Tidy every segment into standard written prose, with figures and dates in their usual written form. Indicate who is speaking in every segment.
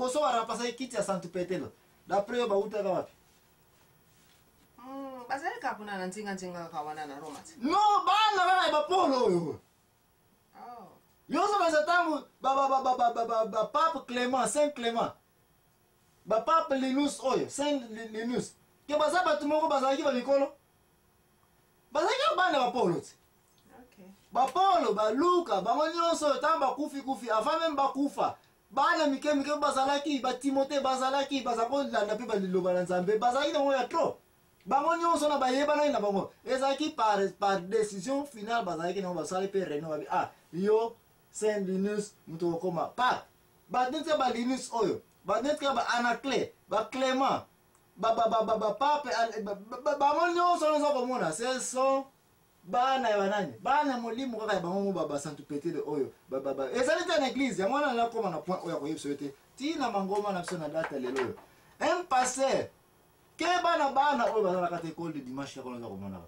Speaker 1: poso wa remplacer kiti ya Santu Petelo. D'après yo ba utaka wapi?
Speaker 2: Bazali kapuna na ntinga kawana na Roma.
Speaker 1: No, bana ba polo yo.
Speaker 2: Oh.
Speaker 1: Yoso ba satangu ba Pape Clément, Saint Clément. Ba Pape Linus oyo, Saint Linus. Ke baza batu moko bazalaki ba mikolo. Bazalaki bana ba polo.
Speaker 2: Okay.
Speaker 1: Ba polo, ba Luka, ba nyonso tamba kufi avant même ba kufa. Bana mike bazalaki, ba Timothée bazalaki, bazako la pe ba liloba na Nzambe, bazalaki na ya trop. Bango nyonso na bayebana na bango. Ezaki par décision finale bazalaki na basali pe reno babi yo Saint Linus muto koma pa. Ba nete ba Linus oyo. Ba nete ba Anaclé, ba Clément, ba Pape bango nyonso na komona. Ce sont bana ya banani. Bana molimo kaka bango ba Santu Petelo oyo. Ezali ta na église ya mwana na koma na point oyo ko yebso yote. Tina mangoma na biso na data lelo. Un pasteur ke bana oyo bazala kata école de dimanche ya kolonza komona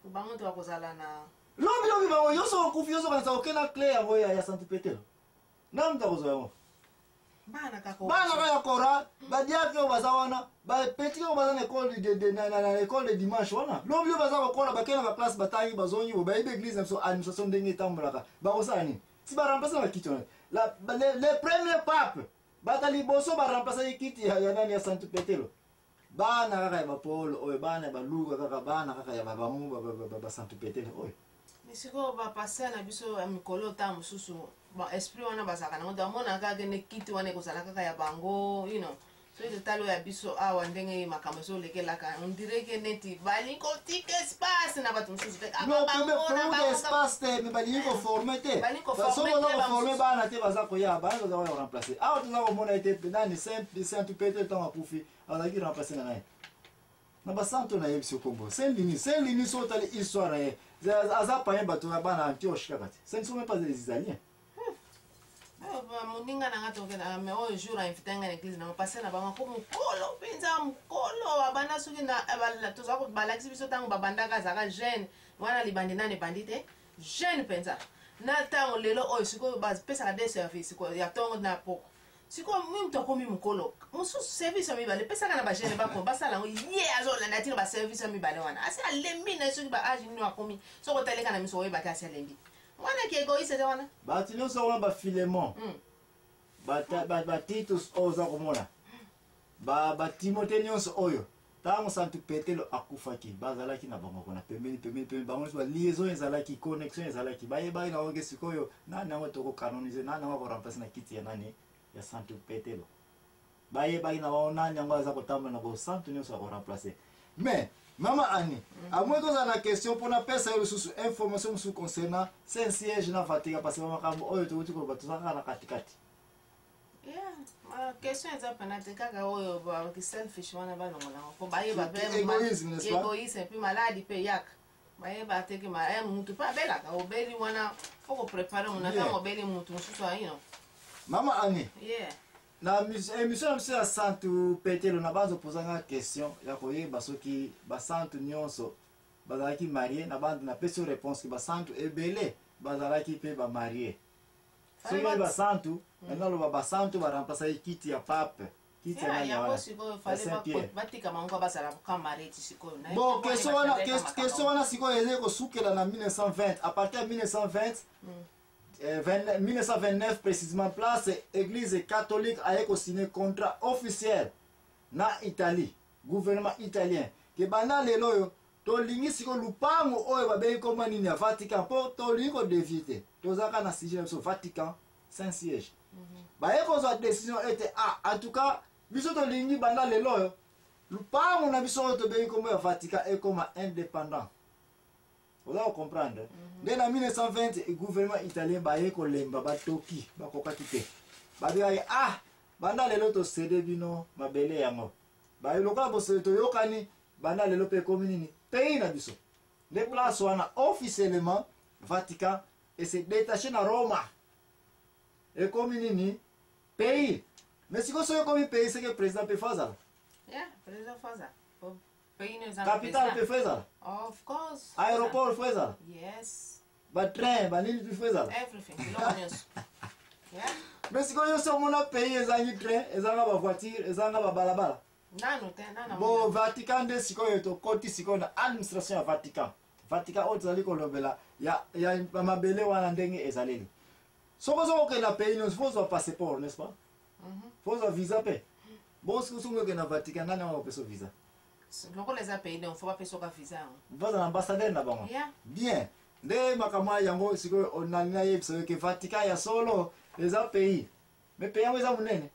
Speaker 2: bango to akozala na
Speaker 1: lobi bango yoso okufi kanisa okena clé yango ya Santu Petelo na mta kozo yango
Speaker 2: bana
Speaker 1: kaya kora badiaki oyo baza wana bapetiki oyo baza na école de dimanche wana lobi oyo baza kokola bakena baklasse batangi bazongi bo bayebi église na biso administration ndenge etambolaka bakosala nini si baremplace na bakiti wana le premier pape bata liboso baremplace kiti ya nani ya Santu Petelo bana kaka ya Paul oyo bana ba Luka kaka bana kaka ya babamu ba Santu Petelo oyo
Speaker 2: misiko ba passer na biso ya mikolo ta mususu ba esprit wana basaka na ngoda mona kaka ne kiti wana kozala kaka ya bango so ile talo ya biso awa ndenge makambo so lekelaka on dirait que neti baliko tik espace na batu mususu te
Speaker 1: bango espace te me baliko former te so ba former bana te baza ko ya bana baza ko remplacer awa tuza ko mona ete nani Santu Petelo tant apufi ala ki remplacer na naye na basanto na yebisi kombo Saint Linus so tali histoire ye aza pa bato ya bana Antioche kaka ce ne sont même pas des Israéliens
Speaker 2: moninga na ngato kena me o jour a invité nga l'église na passer na bango ko mukolo pinza mukolo abana suki na toza ko balaxi biso tango babanda ka zaka jeune wana libandi na ne bandite jeune penza na tango lelo o siko ba pesa ka des service ko ya tongo na poko siko mimi mtokomi mukolo musu service mi bale pesa kana ba jeune ba ko basala ngo ye azola na tiro ba service mi bale wana asa lembi na suki ba agi ni akomi so ko teleka na miso we ba ka lembi wana ki egoïste te wana
Speaker 1: bati nyonso wana ba Philémon ba Titus oza komona ba Timothée nyonso oyo tango Santu Petelo akufaki bazalaki na bango kona pembeni bango so liaison ezalaki connexion ezalaki bayeba na oge sikoyo nani nango toko canoniser nani nango ko remplacer na kiti ya nani ya Santu Petelo bayeba na wao nani nango aza kotamba na bo Santu nyonso ko remplacer mais Maman Annie, à moins qu'on a une question pour la personne sous information sur concernant c'est un siège na Vatican parce que maman kambo oyo to tuko batu saka na katikati.
Speaker 2: Yeah, ma question est penate kaka oyo ba ki selfish wana ba longola ko ba yeba be
Speaker 1: égoïsme n'est-ce pas?
Speaker 2: Égoïsme et puis maladie pe yak. Ba yeba te ki ma mutu pa bela ka obeli wana foko préparer on ata obeli mutu sous aino.
Speaker 1: Maman Annie.
Speaker 2: Yeah.
Speaker 1: Na émission ya Santu Petelo na bazo posanga question ya koyeba soki ba santu nyonso bazalaki marié na bande na peso réponse ki ba santu ebele bazalaki pe ba marié. So ba santu ngalo ba santu ba remplacer kiti ya pape kiti ya
Speaker 2: ya ko siko fale ba tika mango basala ka marié siko na.
Speaker 1: Bon question wana siko eze ko sukela na 1920 à partir de 1920 1929 précisément place église catholique a signé contrat officiel na Italie gouvernement italien que bana lelo yo to lingi siko lupango oyo babe ko manini ya Vatican po to lingo d'éviter to zaka na siège so Vatican Saint-Siège ba eko zo décision était en tout cas biso to lingi bana lelo yo lupango na biso to be ko ya Vatican et comme indépendant. Vous allez comprendre. Dès en 1920, le gouvernement italien baye ko lemba ba toki ba kokaki te. Ba dia banda lelo to cédé bino mabele yango. Ba loka bo to yokani banda lelo pe communini pays na biso. Les places wana officiellement Vatican et c'est détaché na Roma. Et communini pays. Mais si ko so comme pays c'est que président peut faire ça.
Speaker 2: Yeah, président fait ça.
Speaker 1: Capital peut faire ça.
Speaker 2: Of course.
Speaker 1: Aéroport fait ça.
Speaker 2: Yes.
Speaker 1: Ba train, ba nini tu fais ça.
Speaker 2: Everything. Yeah.
Speaker 1: Mais si yo so mona pays ezangi train ezanga ba voiture ezanga ba balabala
Speaker 2: Nano te nana.
Speaker 1: bo Vatican de sikoyo to koti sikoyo na administration ya Vatican ozali kolobela ya mabele wana ndenge ezaleli soko soko ke na pays no faut un passeport n'est-ce pas faut un visa pe bo siko ke na Vatican nani wa peso visa
Speaker 2: Loko les pays donc faut pas peso ka visa.
Speaker 1: vas un ambassadeur na bango
Speaker 2: Yeah.
Speaker 1: bien nde makama yango sikoyo onalina yebisa ke Vatican ya solo eza pays mais pays yango eza munene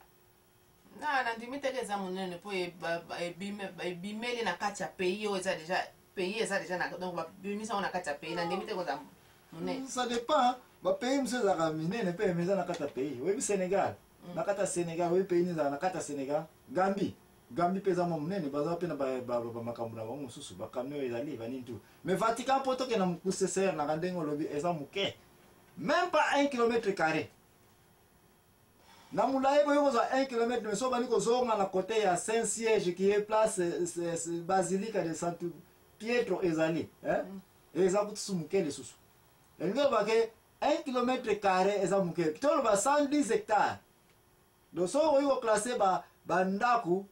Speaker 2: Na ndimite ke za munene po ebimeli na kati ya pays o eza déjà pays eza déjà na donc ba bimisa on na kati ya pays na ndimite ko za munene.
Speaker 1: Ça dépend ba pays mse za minene pe meza na kati ya pays webi Sénégal na kati ya Sénégal webi pays za na kati ya Sénégal Gambie peza mo munene baza pe na ba makambo na bango mususu ba camion ezali banini tout mais Vatican poto ke na mukuseser na kandengo lobi eza muke même pas 1 km². Na mulaye ko yoza 1 km mais so bani ko zonga na côté ya Saint-Siège qui est place basilique de Santo Pietro ezali eza kutusu mukele susu elingo ba ke 1 km² eza mukele tolo ba 110 hectares do so ko classer ba ndaku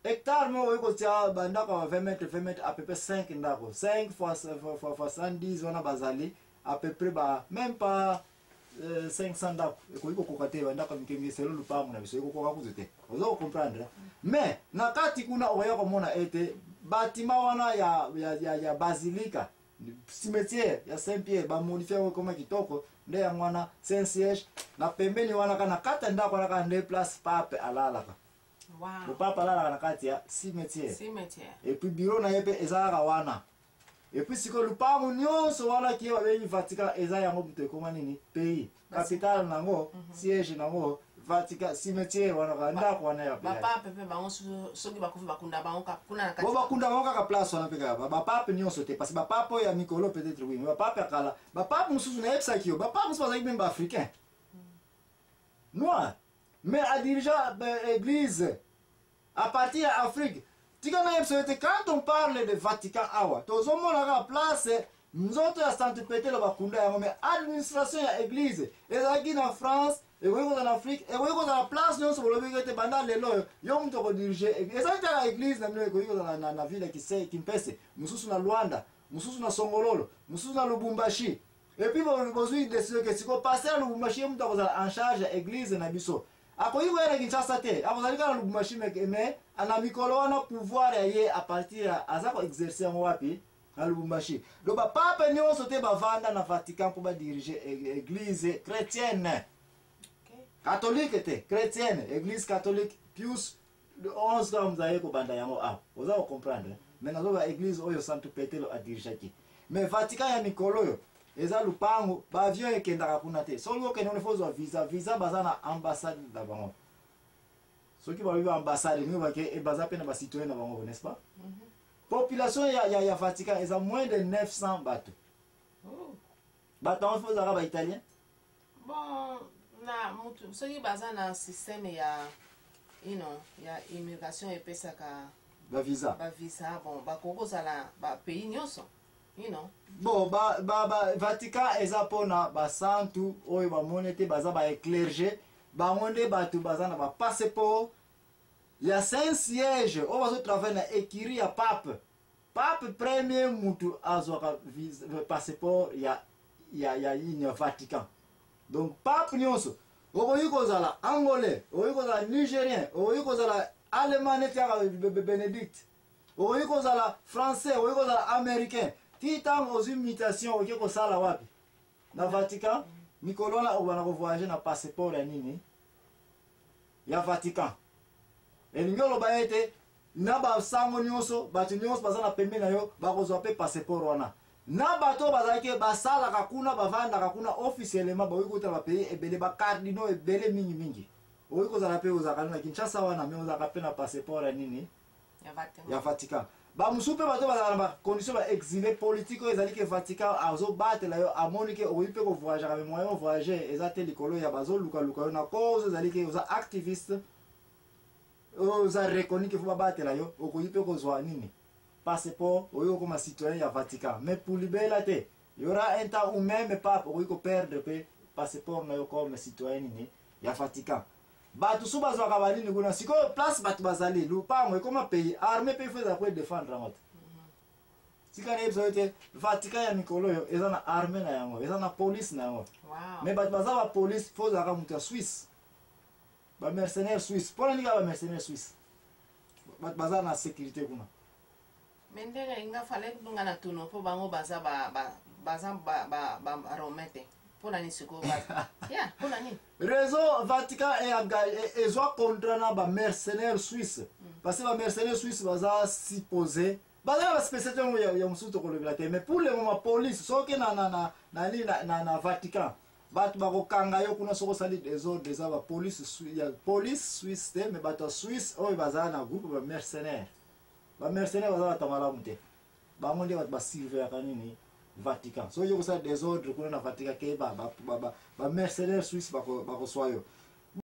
Speaker 1: hectare mo ko tia ba ndaku 20 mètres à peu près 5 ndaku 5 fois 110 wana bazali à peu près ba même pas 500 ndaku eko kokate ba ndaku mikenge selo lupango na biso eko koka kuzete ozo comprendre mais na kati kuna oya komona ete bâtiment wana ya basilica cimetière ya Saint-Pierre ba modifier koma kitoko nde ya mwana Saint-Siège na pembeni wana kana kata ndako wana kana nde place pape alalaka.
Speaker 2: Wow.
Speaker 1: Le pape alalaka na kati ya cimetière. Et puis bureau na yepe ezalaka wana. Et puis siko lupango nyonso wana ki ba benyi Vatican eza yango bute koma nini pays capitale nango siège nango Vatican cimetière wana ka ndako wana ya
Speaker 2: ba pape pe bango soki bakufi bakunda bango kuna na kati.
Speaker 1: Bo bakunda bango ka place wana pe ka ba pape nyonso te parce que ba pape ya mikolo peut-être oui mais ba pape akala ba pape mususu na yepsa kiyo ba pape mususu bazaki même ba africain noir mais à dirigeant l'église à partir de l'Afrique. Quand on parle de Vatican awa tozomona ka place nzoto ya Sainte Pété lo bakunda yango mais administration ya église ezalaki na France ekoki kozala na Afrique ekoki kozala place nyonso bolobi ete banda lelo yo mutu okodirige ezalaki kaka église na bino ekoki kozala na ville ya Kimpese mosusu na Luanda mosusu na Songololo mosusu na Lubumbashi et puis bozwi décision ke siko passer na Lubumbashi yo mutu akozala en charge ya église na biso akoki koyela Kinshasa te akozali kaka na Lubumbashi mais ana mikolo wana pouvoir ya ye a partir aza ko exercer yango wapi na Lubumbashi do ba pape nyonso te bavanda na Vatican pour ba diriger église chrétienne catholique te chrétienne église catholique Pius de 11 comme zaye ko banda yango a oza ko comprendre mais nazo ba église oyo Sainte Pété lo a diriger ki mais Vatican ya mikolo yo eza lupango ba avion ekendaka kuna te so yo kenone fozwa visa baza na ambassade na bango soki babiba ambassade ngi bake baza pe na ba citoyen na bango n'est-ce pas population ya Vatican eza moins de 900 bato bato on fozaka ba italien
Speaker 2: bon na mutu soki baza na système ya ya immigration epesaka
Speaker 1: ba visa
Speaker 2: bon bakokozala ba pays nyonso
Speaker 1: bon Vatican eza pona basantu oyo bamoni te baza ba clergé bango nde bato baza na ba passeport ya Saint-Siège oyo bazotravaille na écurie ya pape premier mutu azwaka passeport ya Vatican donc pape nyonso okoki kozala angolais okoki kozala nigérien okoki kozala allemand neti kaka Bénédicte okoki kozala français okoki kozala américain ti ntango ozwi mutation okoki kosala wapi na Vatican mikolo wana okobana kovoyage na passeport ya nini ya Vatican elingi oloba ete na basango nyonso bato nyonso baza na pembeni na yo bakozwa mpe passeport wana na bato bazalaki basalaka kuna bavandaka kuna officiellement bakoki kotala bapays ebele bacardinaux ebele mingimingi okoki kozala mpe ozalaka na Kinshasa wana me ozalaka mpe na passeport ya nini ya Vatican bamosusu mpe bato bazala na bacondition baexilé politique oyo ezali ke Vatican azobatela yo amoni ke okoki mpe kovoyageaka me moyen ovoyage eza te likolo ya bazolukaluka yo na cause ezali ke oza activiste oza reconnu ke fo babatela yo okoki mpe kozwa nini passeport oyo okoma citoyen ya Vatican mais pour libela te y aura un temps où même pape okoki koperdre mpe passeport na yo comme citoyen nini ya Vatican bato so bazwaka banini kuna sikoyo place bato bazali lupango ekoma pays armée mpe ifo ezala koedefendre yango te sika na yebiso te Vatican ya mikolo oyo eza na armée na yango eza na police na yango mais bato baza bapolice fo ozalaka moto ya Suisse bamercenaire Suisse mpona nini kaka bamercenaire Suisse bato baza na sécurité kuna
Speaker 2: mais ndenge nga fale kunga na tuno mpo bango baza barome te mpona nini sikoyo ya mpona nini
Speaker 1: réseau Vatican ezwa contrat na bamercenaire Suisse parce que bamercenaire Suisse baza supposé baza na baspécialité yango ya mosusu tokolobela te mais pour le moment police soki na Vatican bato bakokanga yo kuna soko osali desordre eza bapolice Suisse te mais bato ya Suisse oyo bazala na groupe bamercenaire baza bato malamu te bango nde bato basurveillaka nini Vatican soki okosala desordre kuna na Vatican ke bamercenaire Suisse bakoswa yo